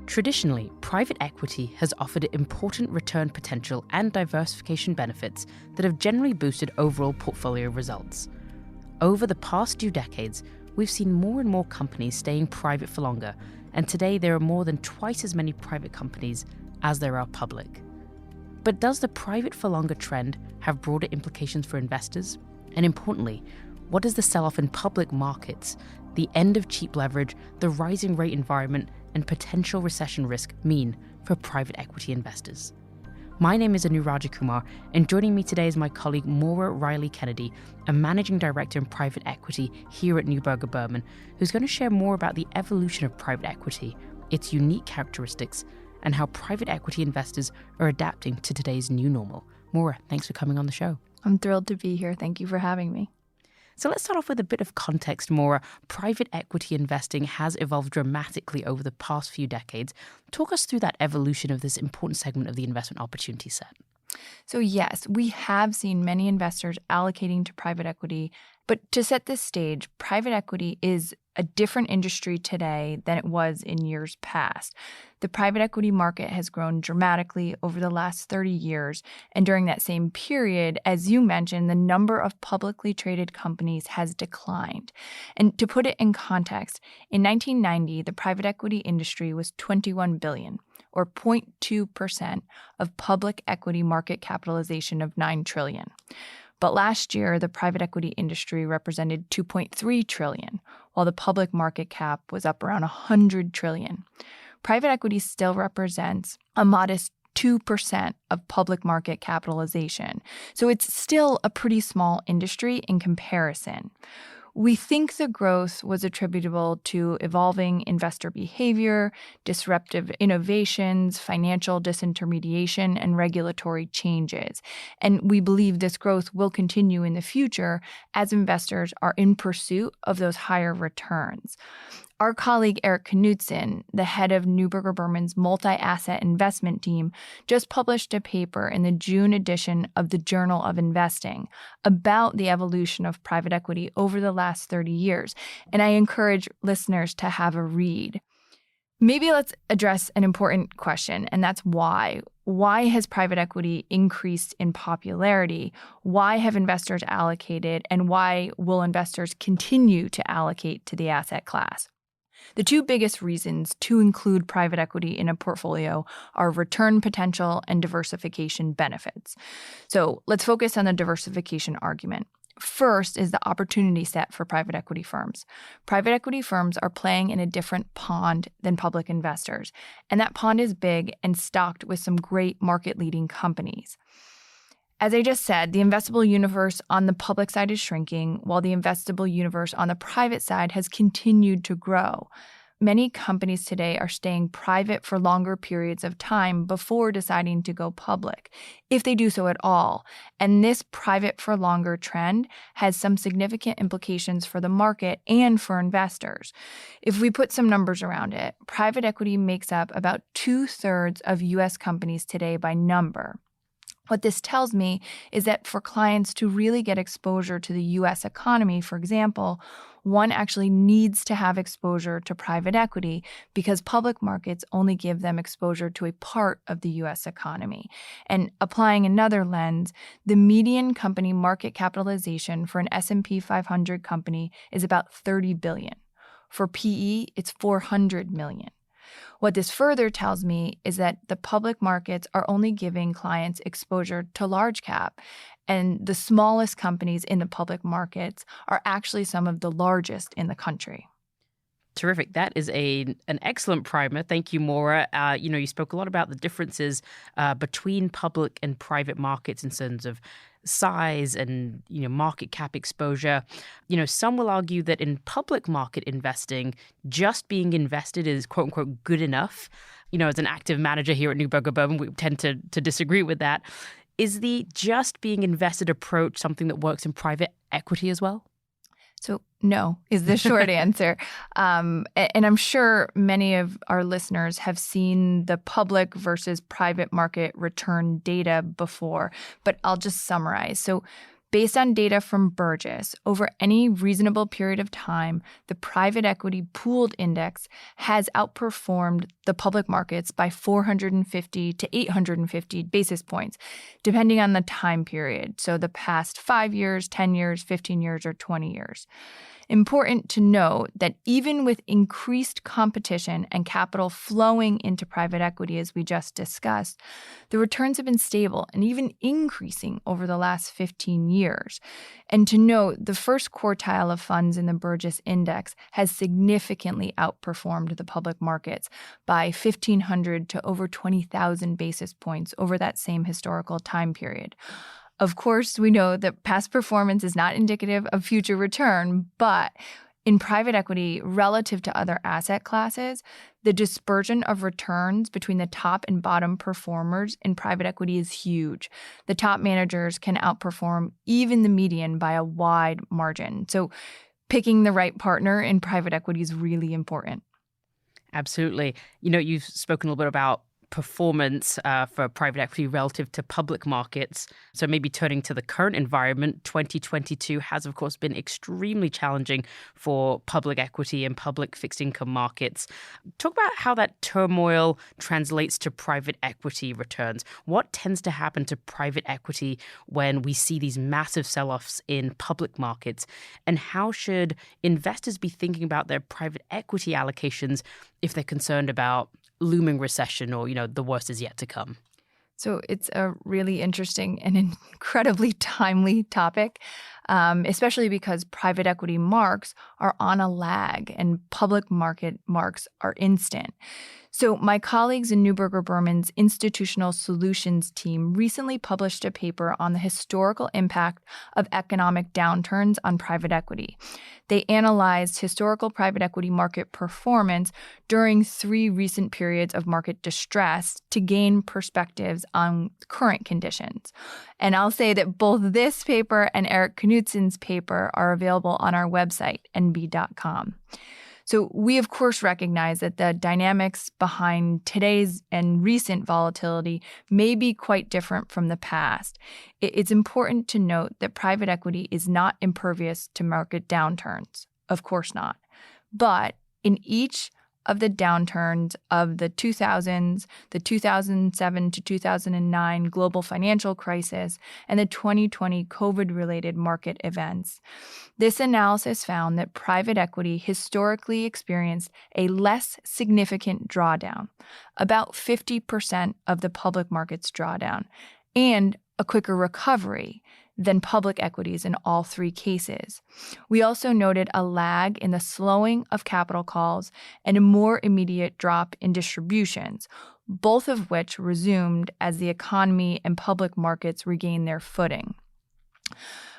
Traditionally, private equity has offered important return potential and diversification benefits that have generally boosted overall portfolio results. Over the past 2 decades, we've seen more and more companies staying private for longer, and today there are more than twice as many private companies as there are public. But does the private for longer trend have broader implications for investors? And importantly, what does the sell-off in public markets, the end of cheap leverage, the rising rate environment, and potential recession risk mean for private equity investors? My name is Anu Rajakumar, and joining me today is my colleague Maura Reilly Kennedy, a managing director in private equity here at Neuberger Berman, who's going to share more about the evolution of private equity, its unique characteristics, and how private equity investors are adapting to today's new normal. Maura, thanks for coming on the show. I'm thrilled to be here. Thank you for having me. So let's start off with a bit of context, Maura. Private equity investing has evolved dramatically over the past few decades. Talk us through that evolution of this important segment of the investment opportunity set. So yes, we have seen many investors allocating to private equity, but to set this stage, private equity is a different industry today than it was in years past. The private equity market has grown dramatically over the last 30 years, and during that same period, as you mentioned, the number of publicly traded companies has declined. And to put it in context, in 1990, the private equity industry was $21 billion, or 0.2% of public equity market capitalization of $9 trillion. But last year, the private equity industry represented $2.3 trillion, while the public market cap was up around $100 trillion. Private equity still represents a modest 2% of public market capitalization, so it's still a pretty small industry in comparison. We think the growth was attributable to evolving investor behavior, disruptive innovations, financial disintermediation, and regulatory changes. And we believe this growth will continue in the future as investors are in pursuit of those higher returns. Our colleague Eric Knudsen, the head of Neuberger Berman's multi-asset investment team, just published a paper in the June edition of the Journal of Investing about the evolution of private equity over the last 30 years, and I encourage listeners to have a read. Maybe let's address an important question, and that's why. Why has private equity increased in popularity? Why have investors allocated, and why will investors continue to allocate to the asset class? The two biggest reasons to include private equity in a portfolio are return potential and diversification benefits. So let's focus on the diversification argument. First is the opportunity set for private equity firms. Private equity firms are playing in a different pond than public investors, and that pond is big and stocked with some great market-leading companies. As I just said, the investable universe on the public side is shrinking, while the investable universe on the private side has continued to grow. Many companies today are staying private for longer periods of time before deciding to go public, if they do so at all. And this private for longer trend has some significant implications for the market and for investors. If we put some numbers around it, private equity makes up about 2/3 of U.S. companies today by number. What this tells me is that for clients to really get exposure to the U.S. economy, for example, one actually needs to have exposure to private equity because public markets only give them exposure to a part of the U.S. economy. And applying another lens, the median company market capitalization for an S&P 500 company is about $30 billion. For PE, it's $400 million. What this further tells me is that the public markets are only giving clients exposure to large cap, and the smallest companies in the public markets are actually some of the largest in the country. Terrific. That is an excellent primer. Thank you, Maura. You spoke a lot about the differences between public and private markets in terms of size and, market cap exposure. Some will argue that in public market investing, just being invested is quote unquote good enough. As an active manager here at Neuberger Berman, we tend to disagree with that. Is the just being invested approach something that works in private equity as well? So no is the short answer. And I'm sure many of our listeners have seen the public versus private market return data before, but I'll just summarize. So Based on data from Burgess, over any reasonable period of time, the private equity pooled index has outperformed the public markets by 450 to 850 basis points, depending on the time period. So the past 5 years, 10 years, 15 years, or 20 years. Important to note that even with increased competition and capital flowing into private equity, as we just discussed, the returns have been stable and even increasing over the last 15 years. And to note, the first quartile of funds in the Burgess Index has significantly outperformed the public markets by 1,500 to over 20,000 basis points over that same historical time period. Of course, we know that past performance is not indicative of future return, but in private equity, relative to other asset classes, the dispersion of returns between the top and bottom performers in private equity is huge. The top managers can outperform even the median by a wide margin. So picking the right partner in private equity is really important. Absolutely. You've spoken a little bit about performance for private equity relative to public markets. So maybe turning to the current environment, 2022 has, of course, been extremely challenging for public equity and public fixed income markets. Talk about how that turmoil translates to private equity returns. What tends to happen to private equity when we see these massive sell-offs in public markets? And how should investors be thinking about their private equity allocations if they're concerned about looming recession or, the worst is yet to come? So it's a really interesting and incredibly timely topic, especially because private equity marks are on a lag and public market marks are instant. So my colleagues in Neuberger Berman's Institutional Solutions team recently published a paper on the historical impact of economic downturns on private equity. They analyzed historical private equity market performance during 3 recent periods of market distress to gain perspectives on current conditions. And I'll say that both this paper and Eric Knudsen's paper are available on our website, nb.com. So we, of course, recognize that the dynamics behind today's and recent volatility may be quite different from the past. It's important to note that private equity is not impervious to market downturns. Of course not. But in each of the downturns of the 2000s, the 2007 to 2009 global financial crisis, and the 2020 COVID-related market events, this analysis found that private equity historically experienced a less significant drawdown, about 50% of the public market's drawdown, and a quicker recovery than public equities in all 3 cases. We also noted a lag in the slowing of capital calls and a more immediate drop in distributions, both of which resumed as the economy and public markets regained their footing.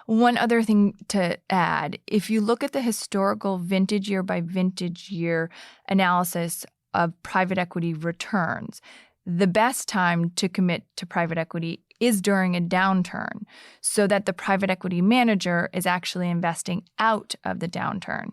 One other thing to add, if you look at the historical vintage year by vintage year analysis of private equity returns, the best time to commit to private equity is during a downturn, so that the private equity manager is actually investing out of the downturn.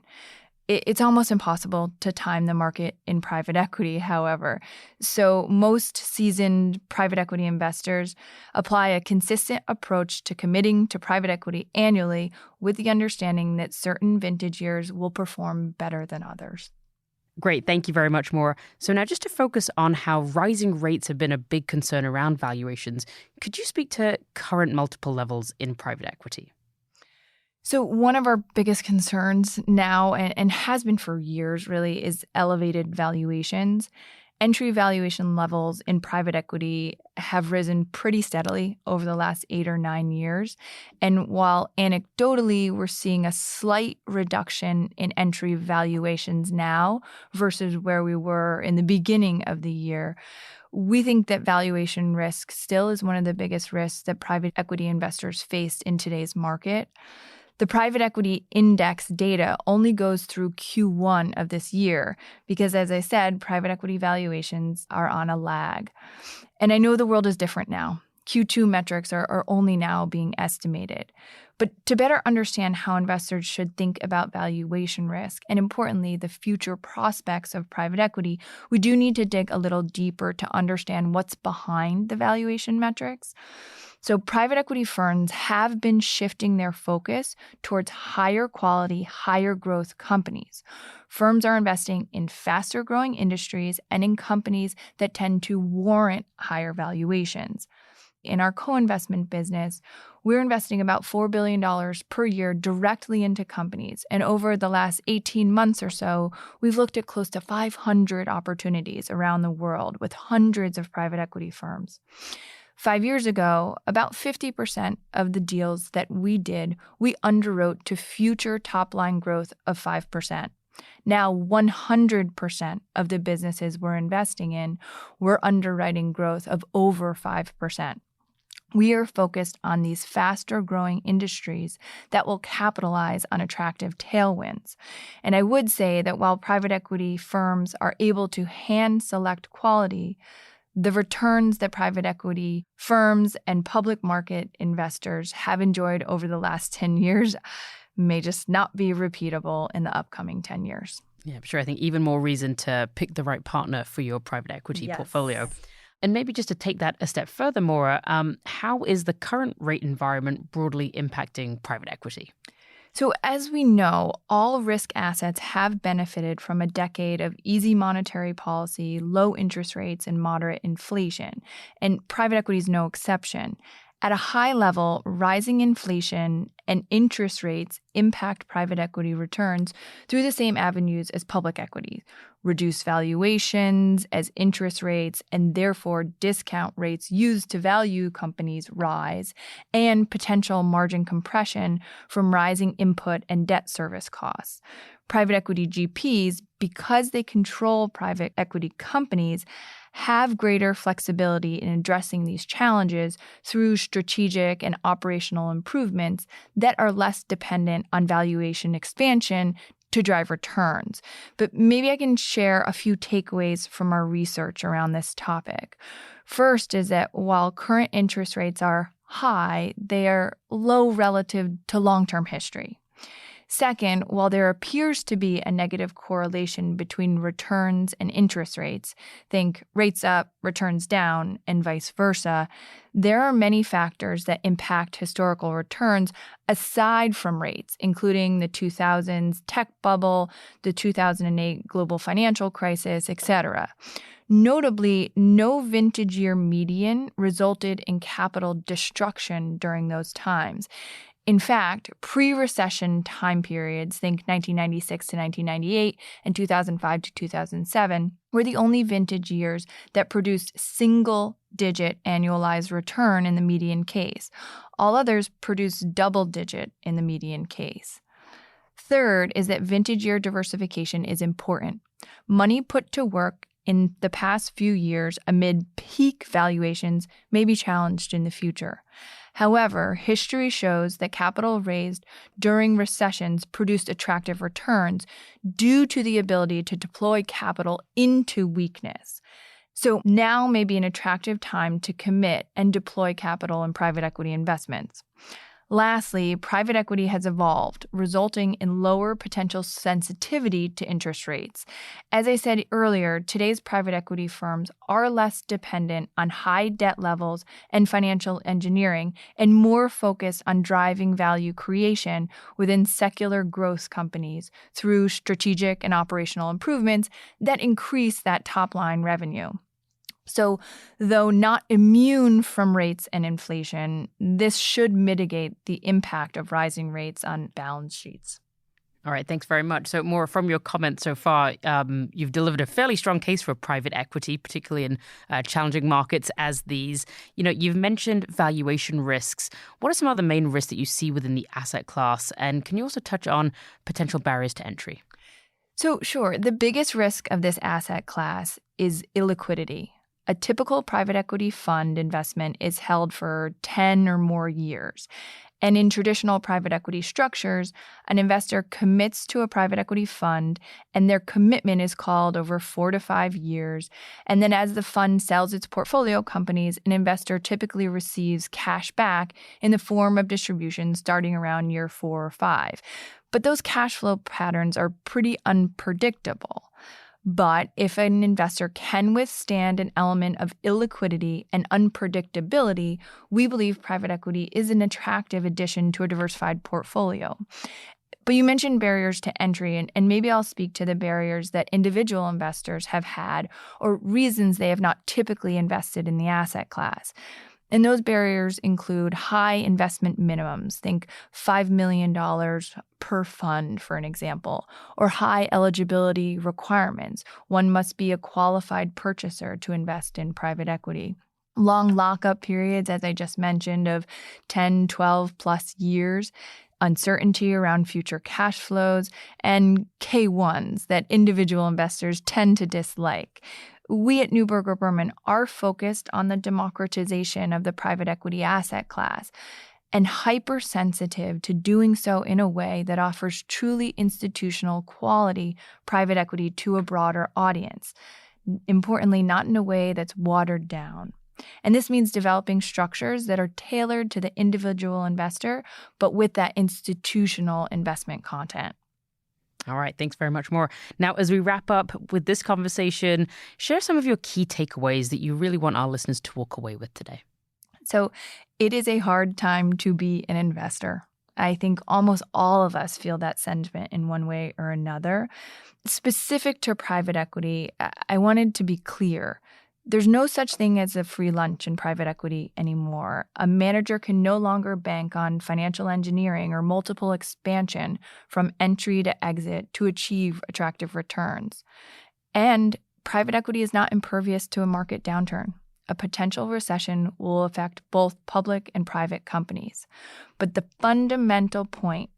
It's almost impossible to time the market in private equity, however. So most seasoned private equity investors apply a consistent approach to committing to private equity annually with the understanding that certain vintage years will perform better than others. Great. Thank you very much, Maura. So now just to focus on how rising rates have been a big concern around valuations, could you speak to current multiple levels in private equity? So one of our biggest concerns now, and has been for years really, is elevated valuations. Entry valuation levels in private equity have risen pretty steadily over the last 8 or 9 years. And while anecdotally we're seeing a slight reduction in entry valuations now versus where we were in the beginning of the year, we think that valuation risk still is one of the biggest risks that private equity investors face in today's market. The private equity index data only goes through Q1 of this year because, as I said, private equity valuations are on a lag. And I know the world is different now. Q2 metrics are only now being estimated. But to better understand how investors should think about valuation risk, and importantly, the future prospects of private equity, we do need to dig a little deeper to understand what's behind the valuation metrics. So private equity firms have been shifting their focus towards higher quality, higher growth companies. Firms are investing in faster growing industries and in companies that tend to warrant higher valuations. In our co-investment business, we're investing about $4 billion per year directly into companies. And over the last 18 months or so, we've looked at close to 500 opportunities around the world with hundreds of private equity firms. 5 years ago, about 50% of the deals that we did, we underwrote to future top-line growth of 5%. Now, 100% of the businesses we're investing in, we're underwriting growth of over 5%. We are focused on these faster-growing industries that will capitalize on attractive tailwinds. And I would say that while private equity firms are able to hand-select quality, the returns that private equity firms and public market investors have enjoyed over the last 10 years may just not be repeatable in the upcoming 10 years. Yeah, I'm sure. I think even more reason to pick the right partner for your private equity portfolio. And maybe just to take that a step further, Maura, how is the current rate environment broadly impacting private equity? So as we know, all risk assets have benefited from a decade of easy monetary policy, low interest rates, and moderate inflation. And private equity is no exception. At a high level, rising inflation and interest rates impact private equity returns through the same avenues as public equity. Reduced valuations as interest rates and therefore discount rates used to value companies rise, and potential margin compression from rising input and debt service costs. Private equity GPs, because they control private equity companies, have greater flexibility in addressing these challenges through strategic and operational improvements that are less dependent on valuation expansion to drive returns. But maybe I can share a few takeaways from our research around this topic. First is that while current interest rates are high, they are low relative to long-term history. Second, while there appears to be a negative correlation between returns and interest rates, think rates up, returns down, and vice versa, there are many factors that impact historical returns aside from rates, including the 2000s tech bubble, the 2008 global financial crisis, etc. Notably, no vintage year median resulted in capital destruction during those times. In fact, pre-recession time periods, think 1996 to 1998 and 2005 to 2007, were the only vintage years that produced single-digit annualized return in the median case. All others produced double-digit in the median case. Third is that vintage year diversification is important. Money put to work in the past few years amid peak valuations may be challenged in the future. However, history shows that capital raised during recessions produced attractive returns due to the ability to deploy capital into weakness. So now may be an attractive time to commit and deploy capital in private equity investments. Lastly, private equity has evolved, resulting in lower potential sensitivity to interest rates. As I said earlier, today's private equity firms are less dependent on high debt levels and financial engineering and more focused on driving value creation within secular growth companies through strategic and operational improvements that increase that top-line revenue. So, though not immune from rates and inflation, this should mitigate the impact of rising rates on balance sheets. All right, thanks very much. So, Maura, from your comments so far, you've delivered a fairly strong case for private equity, particularly in challenging markets as these. You've mentioned valuation risks. What are some other main risks that you see within the asset class? And can you also touch on potential barriers to entry? So, sure, the biggest risk of this asset class is illiquidity. A typical private equity fund investment is held for 10 or more years. And in traditional private equity structures, an investor commits to a private equity fund, and their commitment is called over 4 to 5 years. And then as the fund sells its portfolio companies, an investor typically receives cash back in the form of distributions starting around year 4 or 5. But those cash flow patterns are pretty unpredictable. But if an investor can withstand an element of illiquidity and unpredictability, we believe private equity is an attractive addition to a diversified portfolio. But you mentioned barriers to entry, and maybe I'll speak to the barriers that individual investors have had or reasons they have not typically invested in the asset class. And those barriers include high investment minimums, think $5 million per fund, for an example, or high eligibility requirements. One must be a qualified purchaser to invest in private equity. Long lockup periods, as I just mentioned, of 10, 12 plus years, uncertainty around future cash flows, and K1s that individual investors tend to dislike. We at Neuberger Berman are focused on the democratization of the private equity asset class and hypersensitive to doing so in a way that offers truly institutional quality private equity to a broader audience. Importantly, not in a way that's watered down. And this means developing structures that are tailored to the individual investor, but with that institutional investment content. All right, thanks very much, Maura. Now, as we wrap up with this conversation, share some of your key takeaways that you really want our listeners to walk away with today. So it is a hard time to be an investor. I think almost all of us feel that sentiment in one way or another. Specific to private equity, I wanted to be clear. There's no such thing as a free lunch in private equity anymore. A manager can no longer bank on financial engineering or multiple expansion from entry to exit to achieve attractive returns. And private equity is not impervious to a market downturn. A potential recession will affect both public and private companies. But the fundamental point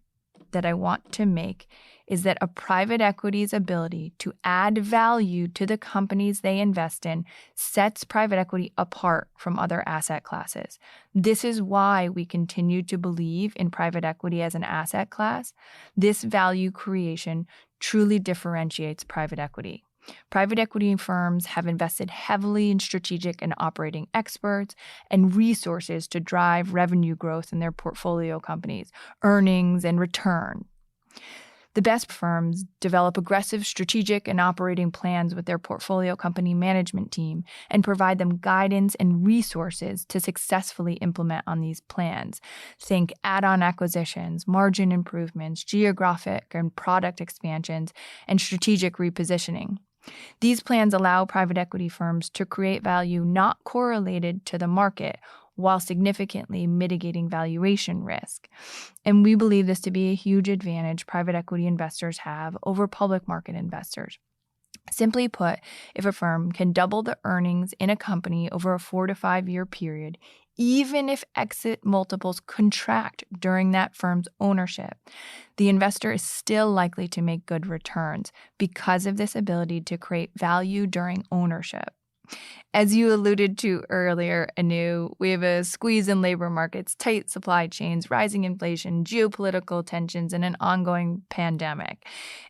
that I want to make is that a private equity's ability to add value to the companies they invest in sets private equity apart from other asset classes. This is why we continue to believe in private equity as an asset class. This value creation truly differentiates private equity. Private equity firms have invested heavily in strategic and operating experts and resources to drive revenue growth in their portfolio companies, earnings, and return. The best firms develop aggressive strategic and operating plans with their portfolio company management team and provide them guidance and resources to successfully implement on these plans. Think add-on acquisitions, margin improvements, geographic and product expansions, and strategic repositioning. These plans allow private equity firms to create value not correlated to the market, while significantly mitigating valuation risk. And we believe this to be a huge advantage private equity investors have over public market investors. Simply put, if a firm can double the earnings in a company over a 4 to 5 year period, even if exit multiples contract during that firm's ownership, the investor is still likely to make good returns because of this ability to create value during ownership. As you alluded to earlier, Anu, we have a squeeze in labor markets, tight supply chains, rising inflation, geopolitical tensions, and an ongoing pandemic.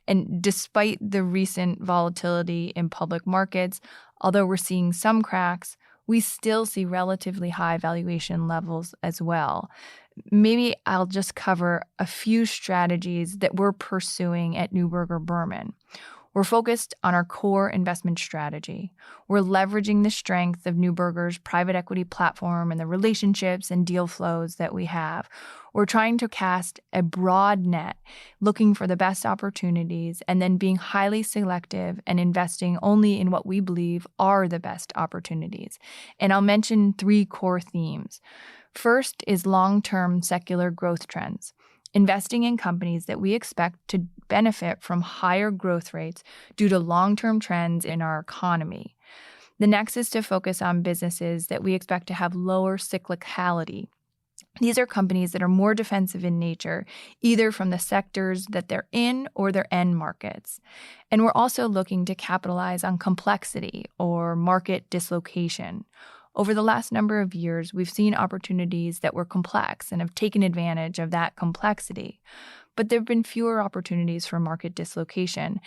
And despite the recent volatility in public markets, although we're seeing some cracks, we still see relatively high valuation levels as well. Maybe I'll just cover a few strategies that we're pursuing at Neuberger Berman. We're focused on our core investment strategy. We're leveraging the strength of Neuberger's private equity platform and the relationships and deal flows that we have. We're trying to cast a broad net, looking for the best opportunities, and then being highly selective and investing only in what we believe are the best opportunities. And I'll mention 3 core themes. First is long-term secular growth trends. Investing in companies that we expect to benefit from higher growth rates due to long-term trends in our economy. The next is to focus on businesses that we expect to have lower cyclicality. These are companies that are more defensive in nature, either from the sectors that they're in or their end markets. And we're also looking to capitalize on complexity or market dislocation. Over the last number of years, we've seen opportunities that were complex and have taken advantage of that complexity. But there have been fewer opportunities for market dislocation.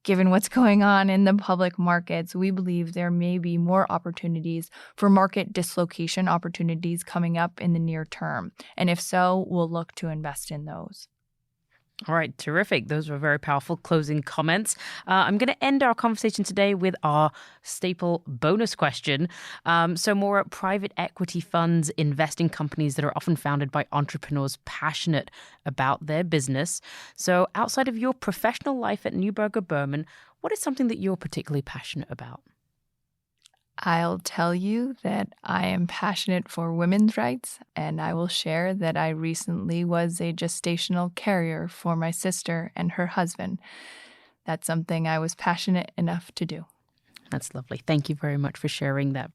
Given what's going on in the public markets, we believe there may be more opportunities for market dislocation opportunities coming up in the near term. And if so, we'll look to invest in those. All right, terrific. Those were very powerful closing comments. I'm going to end our conversation today with our staple bonus question. So more private equity funds invest in companies that are often founded by entrepreneurs passionate about their business. So outside of your professional life at Neuberger Berman, what is something that you're particularly passionate about? I'll tell you that I am passionate for women's rights, and I will share that I recently was a gestational carrier for my sister and her husband. That's something I was passionate enough to do. That's lovely. Thank you very much for sharing that.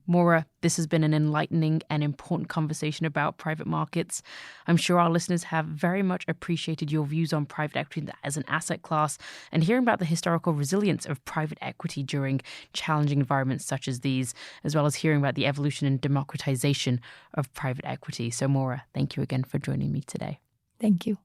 Maura, this has been an enlightening and important conversation about private markets. I'm sure our listeners have very much appreciated your views on private equity as an asset class and hearing about the historical resilience of private equity during challenging environments such as these, as well as hearing about the evolution and democratization of private equity. So, Maura, thank you again for joining me today. Thank you.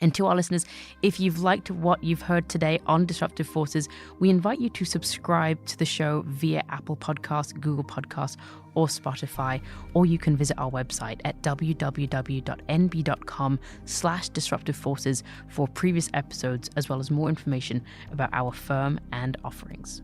And to our listeners, if you've liked what you've heard today on Disruptive Forces, we invite you to subscribe to the show via Apple Podcasts, Google Podcasts, or Spotify, or you can visit our website at www.nb.com/disruptive forces for previous episodes, as well as more information about our firm and offerings.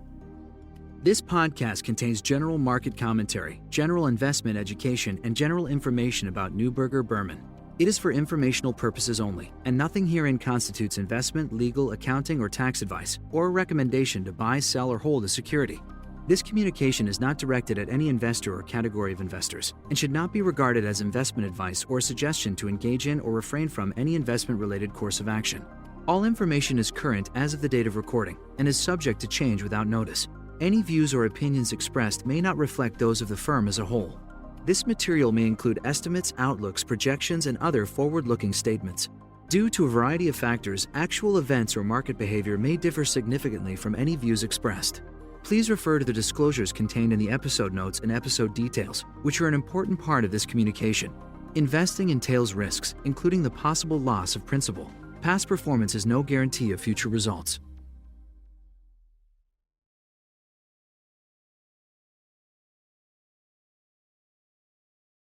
This podcast contains general market commentary, general investment education, and general information about Neuberger Berman. It is for informational purposes only, and nothing herein constitutes investment, legal, accounting, or tax advice, or a recommendation to buy, sell, or hold a security. This communication is not directed at any investor or category of investors, and should not be regarded as investment advice or a suggestion to engage in or refrain from any investment-related course of action. All information is current as of the date of recording, and is subject to change without notice. Any views or opinions expressed may not reflect those of the firm as a whole. This material may include estimates, outlooks, projections, and other forward-looking statements. Due to a variety of factors, actual events or market behavior may differ significantly from any views expressed. Please refer to the disclosures contained in the episode notes and episode details, which are an important part of this communication. Investing entails risks, including the possible loss of principal. Past performance is no guarantee of future results.